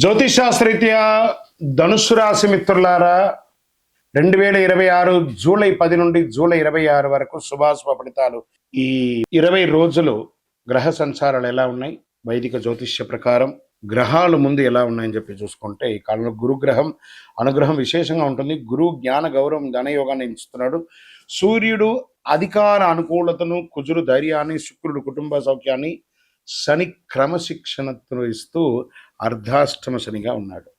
జ్యోతిషాస్త్రరీత్యా ధనుస్సు రాశి మిత్రులారా 2026 జూలై 10 నుండి జూలై 26 వరకు శుభాశుభ ఫలితాలు. ఈ 20 రోజులు గ్రహ సంచారాలు ఎలా ఉన్నాయి, వైదిక జ్యోతిష్య ప్రకారం గ్రహాలు ముందు ఎలా ఉన్నాయని చెప్పి చూసుకుంటే, ఈ కాలంలో గురుగ్రహం అనుగ్రహం విశేషంగా ఉంటుంది. గురువు జ్ఞాన గౌరవం ధనయోగాన్ని ఇస్తున్నాడు. సూర్యుడు అధికార అనుకూలతను, కుజుడు ధైర్యాన్ని, శుక్రుడు కుటుంబ సౌఖ్యాన్ని, శని క్రమశిక్షణను ఇస్తూ అర్ధాష్టమ శనిగా ఉన్నాడు.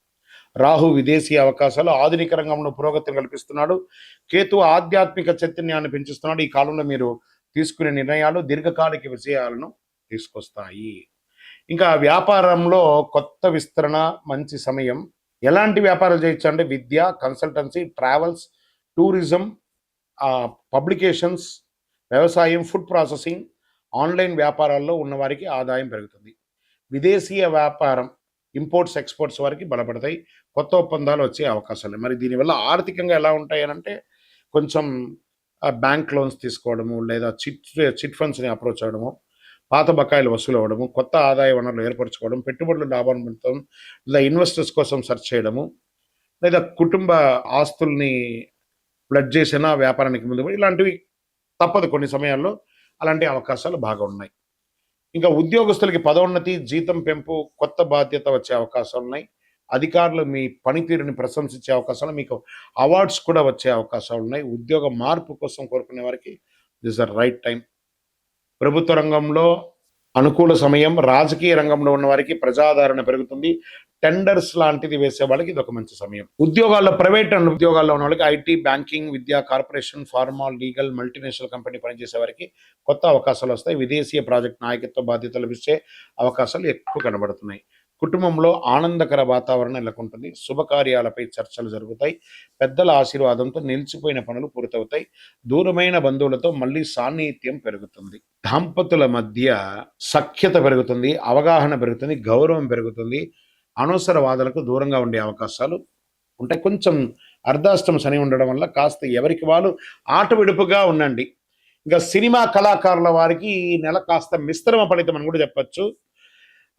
రాహు విదేశీ అవకాశాలు, ఆధునిక రంగంలో పురోగతిని కల్పిస్తున్నాడు. కేతు ఆధ్యాత్మిక చైతన్యాన్ని పెంచుస్తున్నాడు. ఈ కాలంలో మీరు తీసుకునే నిర్ణయాలు దీర్ఘకాలిక విజయాలను తీసుకొస్తాయి. ఇంకా వ్యాపారంలో కొత్త విస్తరణ మంచి సమయం. ఎలాంటి వ్యాపారాలు చేయొచ్చు అంటే విద్య, కన్సల్టెన్సీ, ట్రావెల్స్, టూరిజం, పబ్లికేషన్స్, వ్యవసాయం, ఫుడ్ ప్రాసెసింగ్, ఆన్లైన్ వ్యాపారాల్లో ఉన్నవారికి ఆదాయం పెరుగుతుంది. విదేశీయ వ్యాపారం, ఇంపోర్ట్స్ ఎక్స్పోర్ట్స్ వారికి బలపడతాయి. కొత్త ఒప్పందాలు వచ్చే అవకాశాలు. మరి దీనివల్ల ఆర్థికంగా ఎలా ఉంటాయి అంటే, కొంచెం బ్యాంక్ లోన్స్ తీసుకోవడము, లేదా చిట్ ఫండ్స్ని అప్రోచ్ అవ్వడము, పాత బకాయిలు వసూలు అవ్వడము, కొత్త ఆదాయ వనరులు ఏర్పరచుకోవడం, పెట్టుబడులు లాభాన్ని పొందడం, లేదా ఇన్వెస్టర్స్ కోసం సెర్చ్ చేయడము, లేదా కుటుంబ ఆస్తుల్ని ప్లడ్ చేసిన వ్యాపారానికి ముందు ఇలాంటివి తప్పదు. కొన్ని సమయాల్లో అలాంటి అవకాశాలు బాగా ఉన్నాయి. ఇంకా ఉద్యోగస్తులకి పదోన్నతి, జీతం పెంపు, కొత్త బాధ్యత వచ్చే అవకాశాలు ఉన్నాయి. అధికారులు మీ పనితీరుని ప్రశంసించే అవకాశాలు, మీకు అవార్డ్స్ కూడా వచ్చే అవకాశాలు ఉన్నాయి. ఉద్యోగ మార్పు కోసం కోరుకునే వారికి దిస్ ద రైట్ టైం. ప్రభుత్వ రంగంలో అనుకూల సమయం. రాజకీయ రంగంలో ఉన్న వారికి ప్రజాదరణ పెరుగుతుంది. టెండర్స్ లాంటిది వేసే వాళ్ళకి ఇది ఒక మంచి సమయం. ఉద్యోగాల్లో, ప్రైవేట్ అండ్ ఉద్యోగాల్లో ఉన్న వాళ్ళకి ఐటీ, బ్యాంకింగ్, విద్యా, corporation, pharma, legal, multinational company పనిచేసే వారికి కొత్త అవకాశాలు వస్తాయి. విదేశీయ ప్రాజెక్ట్ నాయకత్వ బాధ్యతలు లభించే అవకాశాలు ఎక్కువ కనబడుతున్నాయి. కుటుంబంలో ఆనందకర వాతావరణం నెలకొంటుంది. శుభకార్యాలపై చర్చలు జరుగుతాయి. పెద్దల ఆశీర్వాదంతో నిలిచిపోయిన పనులు పూర్తవుతాయి. దూరమైన బంధువులతో మళ్ళీ సాన్నిహిత్యం పెరుగుతుంది. దంపతుల మధ్య సఖ్యత పెరుగుతుంది, అవగాహన పెరుగుతుంది, గౌరవం పెరుగుతుంది. అనవసర వాదనకు దూరంగా ఉండే అవకాశాలు ఉంటాయి. కొంచెం అర్ధాష్టమ శని ఉండడం వల్ల కాస్త ఎవరికి వాళ్ళు ఆట విడుపుగా ఉండండి. ఇంకా సినిమా కళాకారుల వారికి ఈ నెల కాస్త మిశ్రమ ఫలితం అని కూడా చెప్పచ్చు.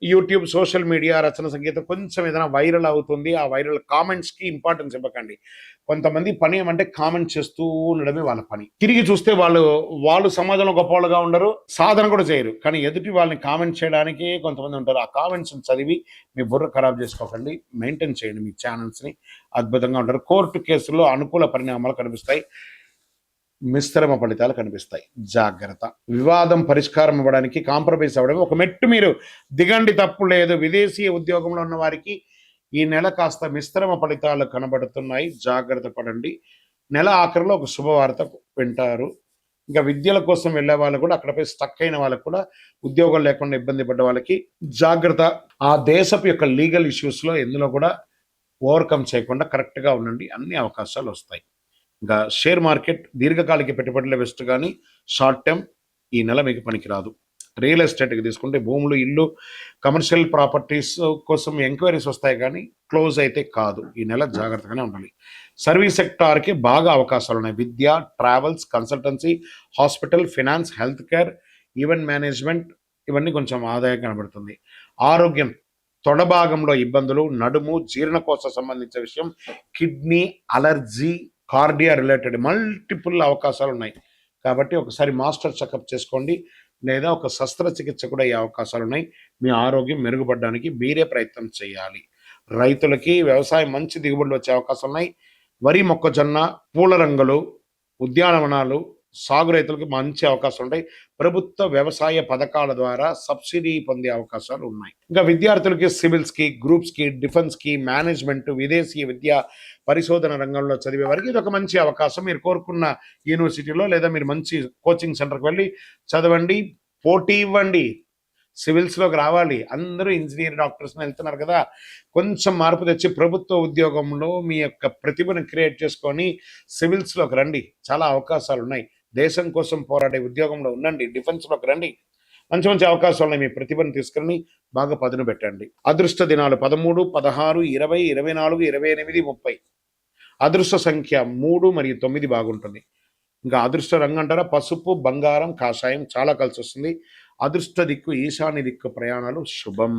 యూట్యూబ్, సోషల్ మీడియా, రచన సంగీతం కొంచెం ఏదైనా వైరల్ అవుతుంది. ఆ వైరల్ కామెంట్స్కి ఇంపార్టెన్స్ ఇవ్వకండి. కొంతమంది పని ఏమంటే కామెంట్ చేస్తూ ఉండడమే వాళ్ళ పని. తిరిగి చూస్తే వాళ్ళు సమాజంలో గొప్పవాళ్ళుగా ఉండరు, సాధన కూడా చేయరు. కానీ ఎదుటి వాళ్ళని కామెంట్ చేయడానికి కొంతమంది ఉంటారు. ఆ కామెంట్స్ని చదివి మీ బుర్ర ఖరాబ్ చేసుకోకండి. మెయింటైన్ చేయండి మీ ఛానల్స్ని. అద్భుతంగా ఉంటారు. కోర్టు కేసుల్లో అనుకూల పరిణామాలు కనిపిస్తాయి. మిశ్రమ ఫలితాలు కనిపిస్తాయి. జాగ్రత్త. వివాదం పరిష్కారం అవ్వడానికి కాంప్రమైజ్ అవ్వడం ఒక మెట్టు మీరు దిగండి, తప్పు లేదు. విదేశీ ఉద్యోగంలో ఉన్న వారికి ఈ నెల కాస్త మిశ్రమ ఫలితాలు కనబడుతున్నాయి. జాగ్రత్త పడండి. నెల ఆఖరిలో ఒక శుభవార్త వింటారు. ఇంకా విద్యల కోసం వెళ్ళే వాళ్ళు కూడా, అక్కడపై స్టక్ అయిన వాళ్ళకు కూడా, ఉద్యోగం లేకుండా ఇబ్బంది పడ్డ వాళ్ళకి జాగ్రత్త. ఆ దేశపు యొక్క లీగల్ ఇష్యూస్లో ఎందులో కూడా ఓవర్కమ్ చేయకుండా కరెక్ట్గా ఉండండి. అన్ని అవకాశాలు వస్తాయి. ఇంకా షేర్ మార్కెట్, దీర్ఘకాలిక పెట్టుబడుల వెస్ట్ కానీ షార్ట్ టర్మ్ ఈ నెల మీకు పనికిరాదు. రియల్ ఎస్టేట్కి తీసుకుంటే భూములు, ఇల్లు, కమర్షియల్ ప్రాపర్టీస్ కోసం ఎంక్వైరీస్ వస్తాయి, కానీ క్లోజ్ అయితే కాదు. ఈ నెల జాగ్రత్తగానే ఉండాలి. సర్వీస్ సెక్టార్కి బాగా అవకాశాలు ఉన్నాయి. విద్య, travels, consultancy, hospital, finance, health care, event management ఇవన్నీ కొంచెం ఆదాయం కనబడుతుంది. ఆరోగ్యం, తొడభాగంలో ఇబ్బందులు, నడుము, జీర్ణకోశ సంబంధించిన విషయం, kidney, allergy, cardio related multiple అవకాశాలు ఉన్నాయి. కాబట్టి ఒకసారి మాస్టర్ చెకప్ చేసుకోండి, లేదా ఒక శస్త్రచికిత్స కూడా అయ్యే అవకాశాలు ఉన్నాయి. మీ ఆరోగ్యం మెరుగుపడడానికి మీరే ప్రయత్నం చేయాలి. రైతులకి వ్యవసాయం మంచి దిగుబడులు వచ్చే అవకాశాలు ఉన్నాయి. వరి, మొక్కజొన్న, పూల రంగులు, ఉద్యానవనాలు సాగు రైతులకు మంచి అవకాశాలు ఉంటాయి. ప్రభుత్వ వ్యవసాయ పథకాల ద్వారా సబ్సిడీ పొందే అవకాశాలు ఉన్నాయి. ఇంకా విద్యార్థులకి సివిల్స్కి, గ్రూప్స్కి, డిఫెన్స్కి, మేనేజ్మెంట్, విదేశీ విద్య, పరిశోధన రంగంలో చదివే వారికి ఇది ఒక మంచి అవకాశం. మీరు కోరుకున్న యూనివర్సిటీలో లేదా మీరు మంచి కోచింగ్ సెంటర్కి వెళ్ళి చదవండి, పోటీ ఇవ్వండి. సివిల్స్లోకి రావాలి. అందరూ ఇంజనీర్, డాక్టర్స్ని వెళ్తున్నారు కదా. కొంచెం మార్పు తెచ్చి ప్రభుత్వ ఉద్యోగంలో మీ యొక్క ప్రతిభను క్రియేట్ చేసుకొని సివిల్స్లోకి రండి. చాలా అవకాశాలు ఉన్నాయి. దేశం కోసం పోరాడే ఉద్యోగంలో ఉండండి. డిఫెన్స్లోకి రండి. మంచి మంచి అవకాశాలు ఉన్నాయి. మీ ప్రతిభను తీసుకుని బాగా పదును పెట్టండి. అదృష్ట దినాలు 13, 16, 20, 24, 28, 30. అదృష్ట సంఖ్య 3 మరియు 9 బాగుంటుంది. ఇంకా అదృష్ట రంగు అంటారా, పసుపు, బంగారం, కాషాయం చాలా కలిసి వస్తుంది. అదృష్ట దిక్కు ఈశాన్య దిక్కు ప్రయాణాలు శుభం.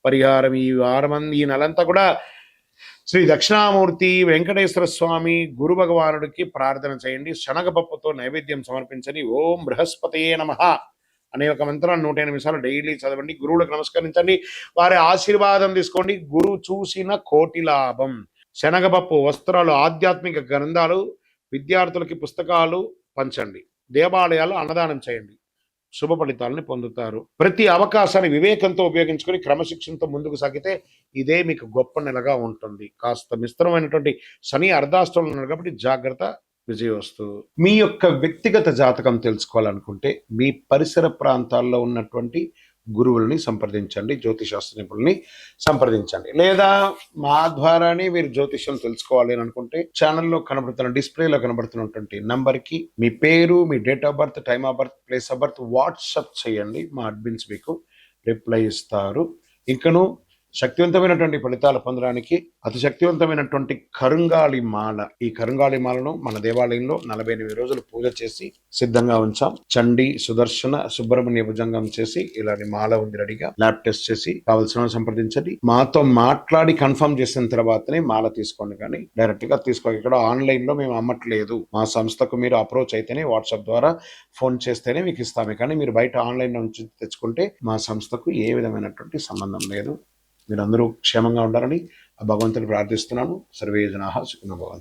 పరిహారం ఈ వారం ఈ నెలంతా కూడా శ్రీ దక్షిణామూర్తి వెంకటేశ్వర స్వామి గురు భగవానుడికి ప్రార్థన చేయండి. శనగపప్పుతో నైవేద్యం సమర్పించండి. ఓం బృహస్పతయే నమః అనే ఒక మంత్రాన్ని 108 నిమిషాలు డైలీ చదవండి. గురువులకు నమస్కరించండి, వారి ఆశీర్వాదం తీసుకోండి. గురువు చూసిన కోటి లాభం. శనగపప్పు, వస్త్రాలు, ఆధ్యాత్మిక గ్రంథాలు, విద్యార్థులకి పుస్తకాలు పంచండి. దేవాలయాలు అన్నదానం చేయండి. శుభ ఫలితాలని పొందుతారు. ప్రతి అవకాశాన్ని వివేకంతో ఉపయోగించుకొని క్రమశిక్షణతో ముందుకు సాగితే ఇదే మీకు గొప్ప నెలగా ఉంటుంది. కాస్త మిశ్రమైనటువంటి శని అర్ధాష్టంలో ఉన్నారు కాబట్టి జాగ్రత్త. విజయోస్తు. మీ యొక్క వ్యక్తిగత జాతకం తెలుసుకోవాలనుకుంటే మీ పరిసర ప్రాంతాల్లో ఉన్నటువంటి గురువుల్ని సంప్రదించండి, జ్యోతిశాస్త్ర నిపుణుల్ని సంప్రదించండి. లేదా మా ద్వారానే మీరు జ్యోతిష్యం తెలుసుకోవాలి అని అనుకుంటే ఛానల్లో కనబడుతున్న డిస్ప్లేలో కనబడుతున్నటువంటి నంబర్కి మీ పేరు, మీ date of birth, time of birth, place of birth WhatsApp చేయండి. మా అడ్మిన్స్ మీకు రిప్లై ఇస్తారు. ఇంకను శక్తివంతమైనటువంటి ఫలితాలు పొందడానికి అతి శక్తివంతమైనటువంటి కరుంగాళి మాల, ఈ కరుంగాళి మాలను మన దేవాలయంలో 48 రోజులు పూజ చేసి సిద్ధంగా ఉంచాం. చండి, సుదర్శన, సుబ్రహ్మణ్య భుజంగం చేసి ఇలాంటి మాల ఉంది రెడీగా. ల్యాబ్ టెస్ట్ చేసి కావలసిన సంప్రదించండి. మాతో మాట్లాడి కన్ఫర్మ్ చేసిన తర్వాతనే మాల తీసుకోండి, కానీ డైరెక్ట్ గా తీసుకోండి. ఇక్కడ ఆన్లైన్ లో మేము అమ్మట్లేదు. మా సంస్థకు మీరు అప్రోచ్ అయితేనే, వాట్సాప్ ద్వారా ఫోన్ చేస్తేనే మీకు ఇస్తామే, కానీ మీరు బయట ఆన్లైన్ నుంచి తెచ్చుకుంటే మా సంస్థకు ఏ విధమైనటువంటి సంబంధం లేదు. మీరందరూ క్షేమంగా ఉండాలని ఆ భగవంతుని ప్రార్థిస్తున్నాను. సర్వే జనాః సుఖినో భవంతు.